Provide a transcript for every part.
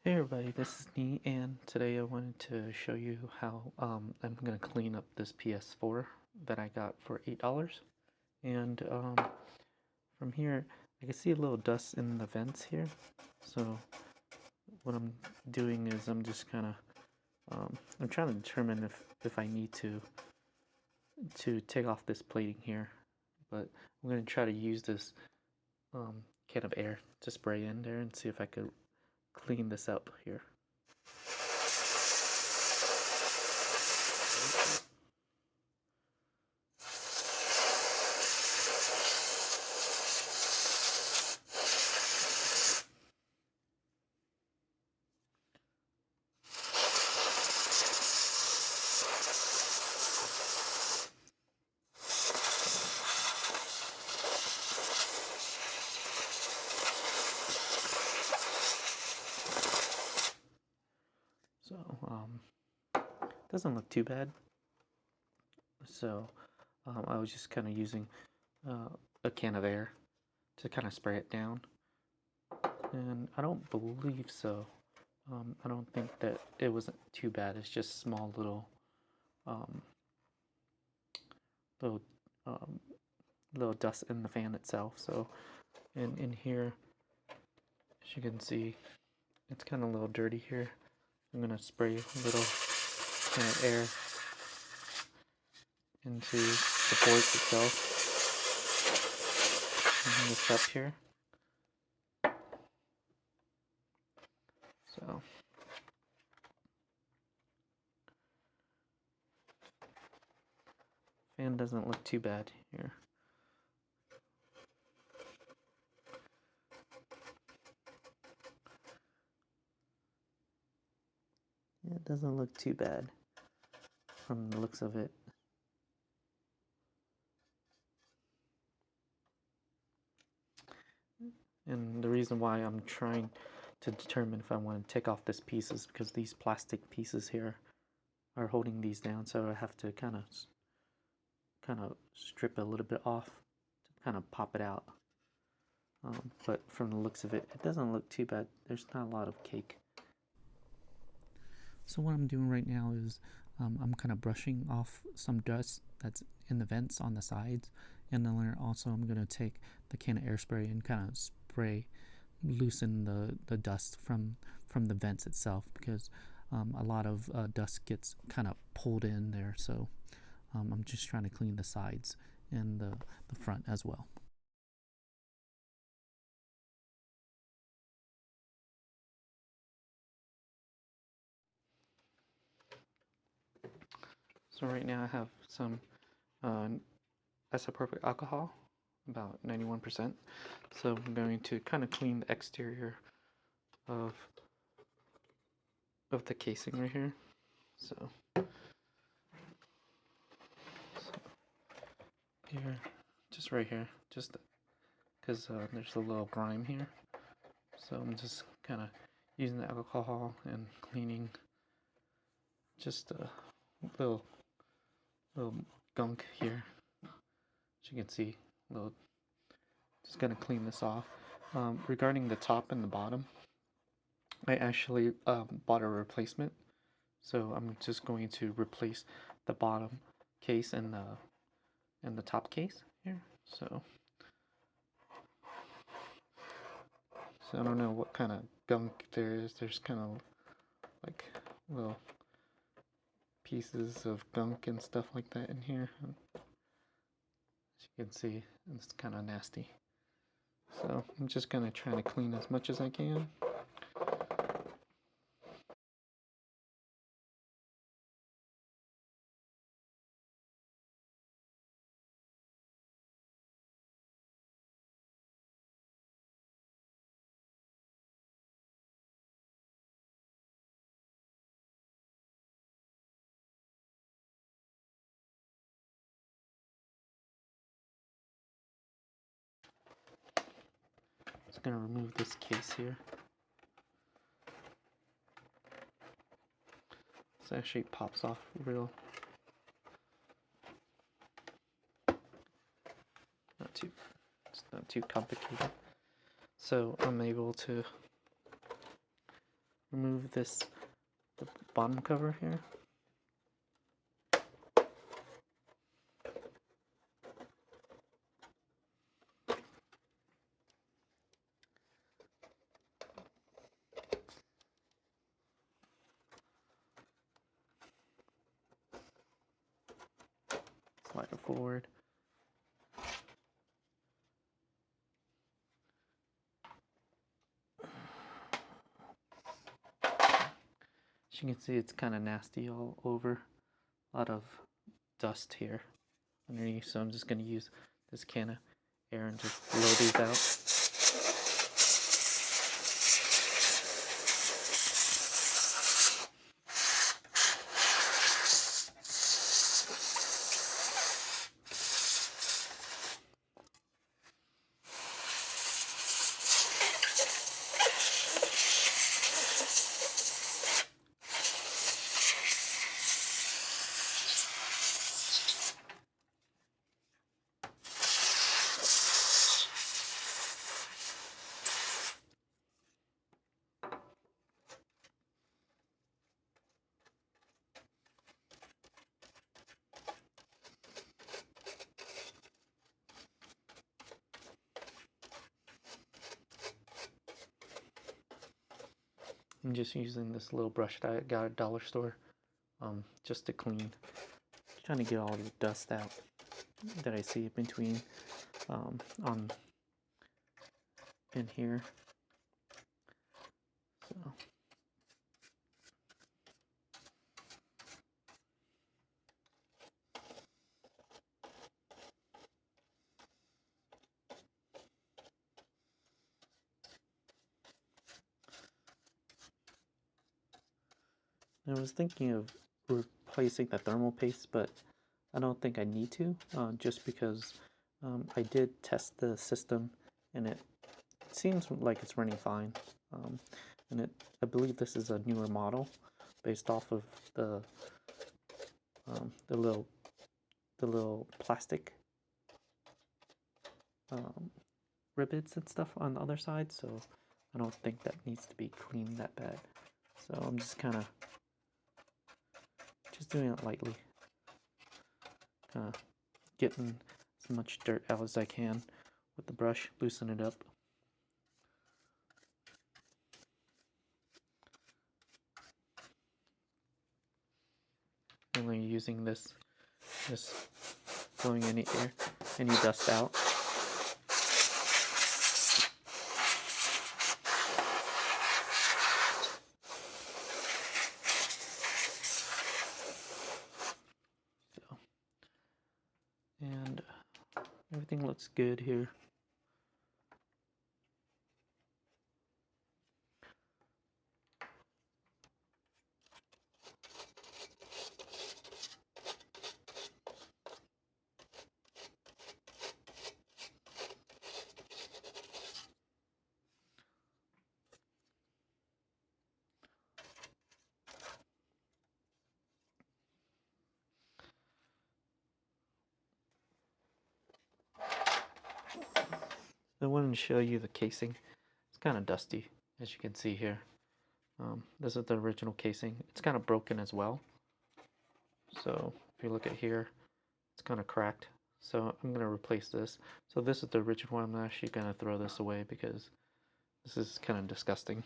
Hey everybody, this is me, and today I wanted to show you how I'm going to clean up this PS4 that I got for $8. And from here, I can see a little dust in the vents here. So what I'm doing is I'm just kind of, I'm trying to determine if I need to take off this plating here. But I'm going to try to use this can of air to spray in there and see if I could clean this up here. So, doesn't look too bad. So, I was just kind of using a can of air to kind of spray it down. And I don't believe so. I don't think that it wasn't too bad. It's just small um, little, um, little dust in the fan itself. So, in here, as you can see, it's kind of a little dirty here. I'm gonna spray a little kind of air into the ports itself. And this up here. So fan doesn't look too bad here. Yeah, it doesn't look too bad from the looks of it. And the reason why I'm trying to determine if I want to take off this piece is because these plastic pieces here are holding these down, so I have to kind of strip a little bit off to kind of pop it out. But from the looks of it, it doesn't look too bad. There's not a lot of cake. So what I'm doing right now is I'm kind of brushing off some dust that's in the vents on the sides, and then also I'm going to take the can of air spray and kind of loosen the dust from the vents itself, because a lot of dust gets kind of pulled in there. So I'm just trying to clean the sides and the front as well. So right now I have some isopropyl alcohol, about 91%. So I'm going to kind of clean the exterior of the casing right here. So here, just right here, just because there's a little grime here. So I'm just kind of using the alcohol and cleaning just a little gunk here. As you can see, just gonna clean this off. Regarding the top and the bottom, I actually bought a replacement, so I'm just going to replace the bottom case and the top case here. So I don't know what kind of gunk there is. There's kind of like little pieces of gunk and stuff like that in here. As you can see, it's kind of nasty. So I'm just gonna try to clean as much as I can. Just gonna remove this case here. This actually pops off real. It's not too complicated. So I'm able to remove the bottom cover here. Slide it forward. As you can see, it's kind of nasty all over. A lot of dust here underneath, so I'm just going to use this can of air and just blow these out. I'm just using this little brush that I got at dollar store, just to clean. Trying to get all the dust out that I see between on in here. So. I was thinking of replacing the thermal paste, but I don't think I need to, just because I did test the system and it seems like it's running fine. And I believe this is a newer model based off of the little plastic rivets and stuff on the other side, so I don't think that needs to be cleaned that bad. So I'm just kind of doing it lightly, kind of getting as much dirt out as I can with the brush, loosen it up. Only using this blowing any dust out. And everything looks good here. I wanted to show you the casing. It's kind of dusty, as you can see here. This is the original casing. It's kind of broken as well. So if you look at here, it's kind of cracked. So I'm going to replace this. So this is the original one. I'm actually going to throw this away because this is kind of disgusting.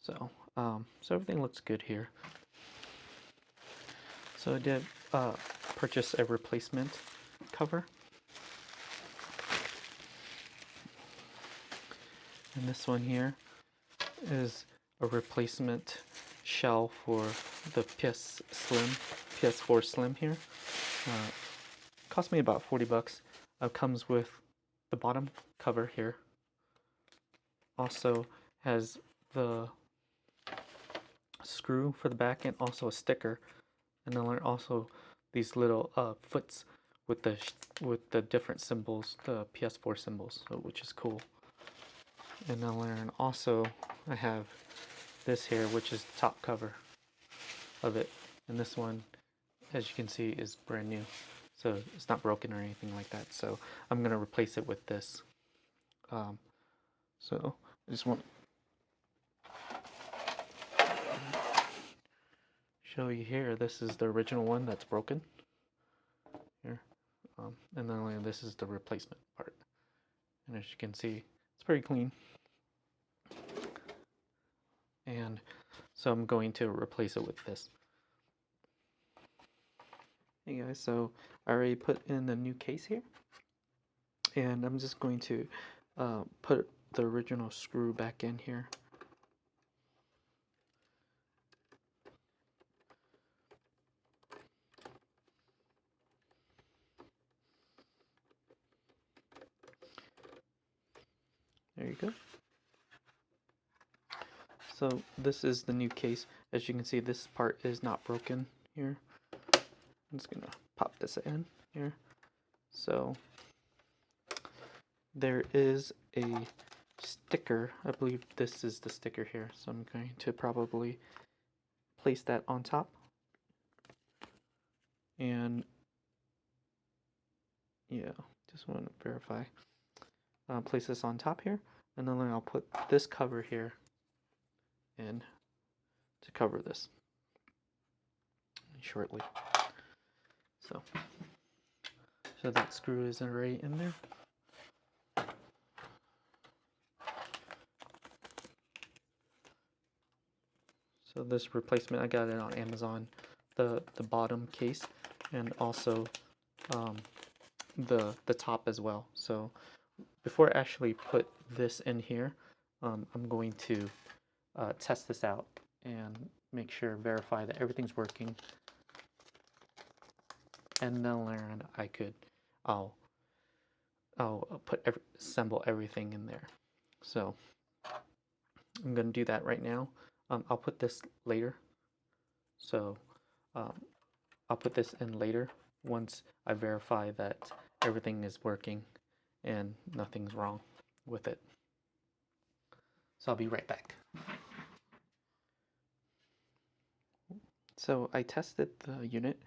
So, so everything looks good here. So I did purchase a replacement cover. And this one here is a replacement shell for the PS4 Slim here. Cost me about 40 bucks. Comes with the bottom cover here. Also has the screw for the back and also a sticker. And then also these little foots with the different symbols, the PS4 symbols, which is cool. And then also I have this here, which is the top cover of it. And this one, as you can see, is brand new. So it's not broken or anything like that. So I'm going to replace it with this. So I just want to show you here. This is the original one that's broken here, and then this is the replacement part. And as you can see, it's pretty clean. And so I'm going to replace it with this. Hey guys, so I already put in the new case here, and I'm just going to put the original screw back in here. There you go. So this is the new case. As you can see, this part is not broken here. I'm just gonna pop this in here. So there is a sticker. I believe this is the sticker here. So I'm going to probably place that on top. And yeah, just want to verify. Place this on top here, and then I'll put this cover here in to cover this shortly. So that screw is already in there. So this replacement, I got it on Amazon, the bottom case, and also the top as well. So before I actually put this in here, I'm going to test this out and make sure, verify that everything's working, and then I'll assemble everything in there. So I'm gonna do that right now. I'll put this later. So I'll put this in later once I verify that everything is working and nothing's wrong with it. So I'll be right back. So I tested the unit.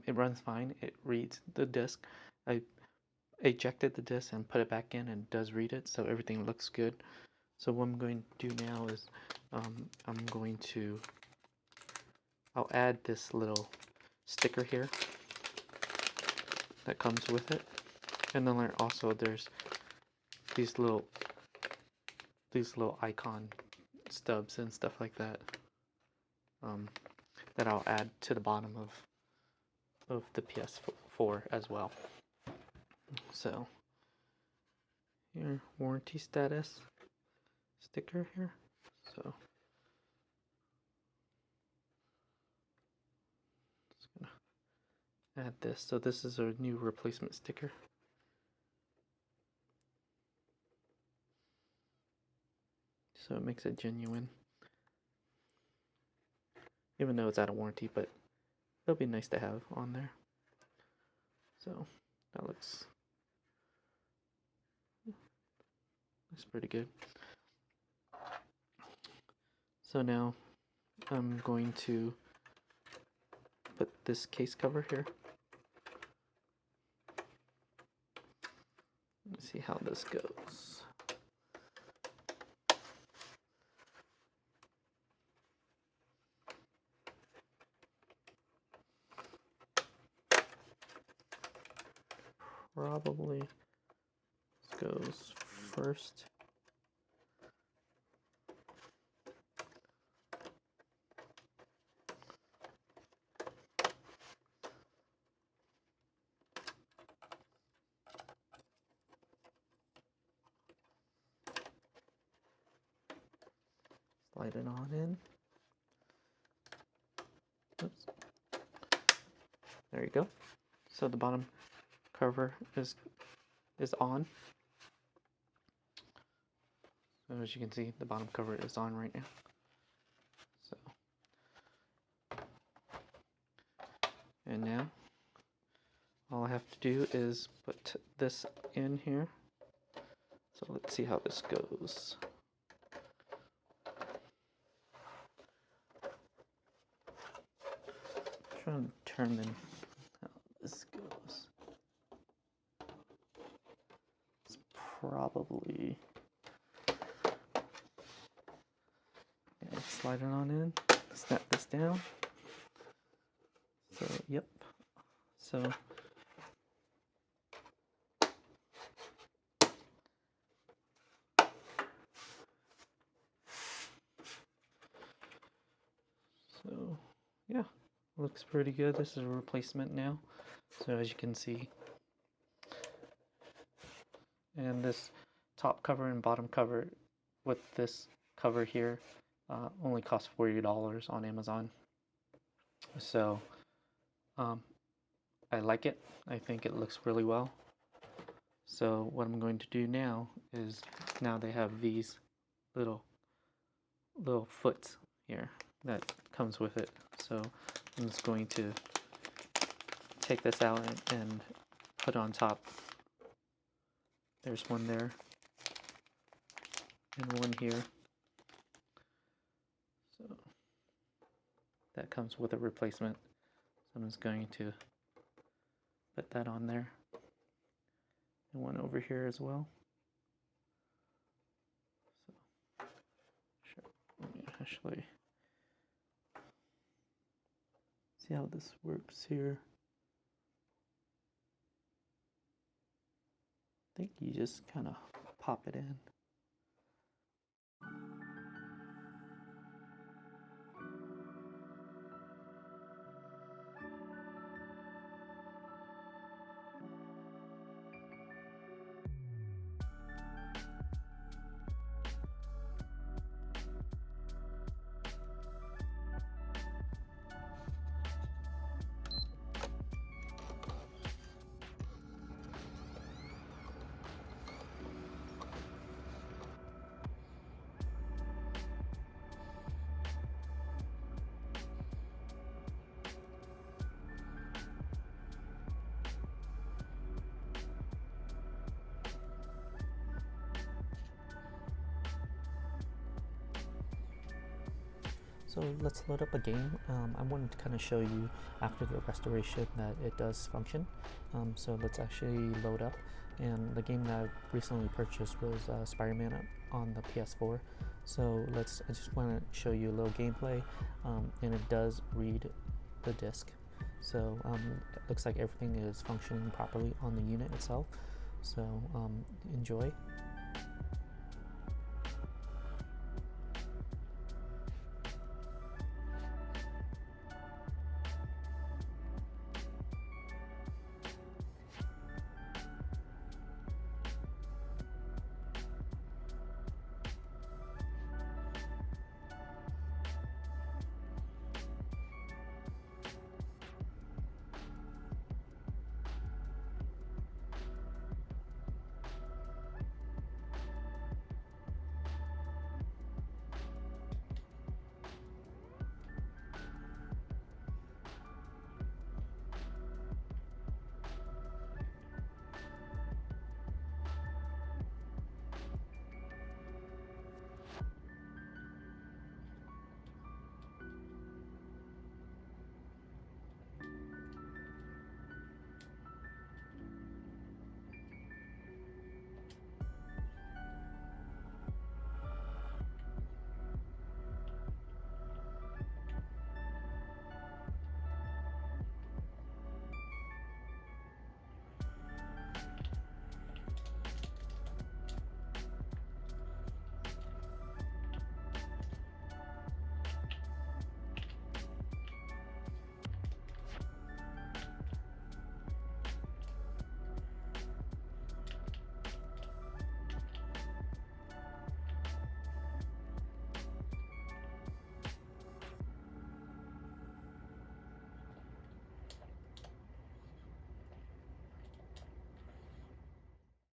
It runs fine. It reads the disk. I ejected the disk and put it back in, and it does read it, so everything looks good. So what I'm going to do now is I'll add this little sticker here that comes with it, and then also there's these little icon stubs and stuff like that that I'll add to the bottom of the PS4 as well. So here, warranty status sticker here. So just gonna add this. So this is our new replacement sticker. So it makes it genuine, even though it's out of warranty, but it'll be nice to have on there. So that looks pretty good. So now I'm going to put this case cover here. Let's see how this goes. Probably this goes first. Slide it on in. Oops. There you go. So the bottom cover is on. So as you can see, the bottom cover is on right now. So, and now all I have to do is put this in here. So let's see how this goes. Trying to determine how this goes. It's probably slide it on in, snap this down. So, yep. So, yeah, looks pretty good. This is a replacement now. So as you can see, and this top cover and bottom cover with this cover here only costs $40 on Amazon. So I like it. I think it looks really well. So what I'm going to do now is, now they have these little foots here that comes with it. So I'm just going to take this out and put on top. There's one there and one here. So that comes with a replacement. So I'm just going to put that on there. And one over here as well. So, sure. Let me actually see how this works here. I think you just kind of pop it in. So let's load up a game. I wanted to kind of show you after the restoration that it does function. So let's actually load up. And the game that I recently purchased was Spider-Man on the PS4. So I just want to show you a little gameplay, and it does read the disc. So it looks like everything is functioning properly on the unit itself. So enjoy.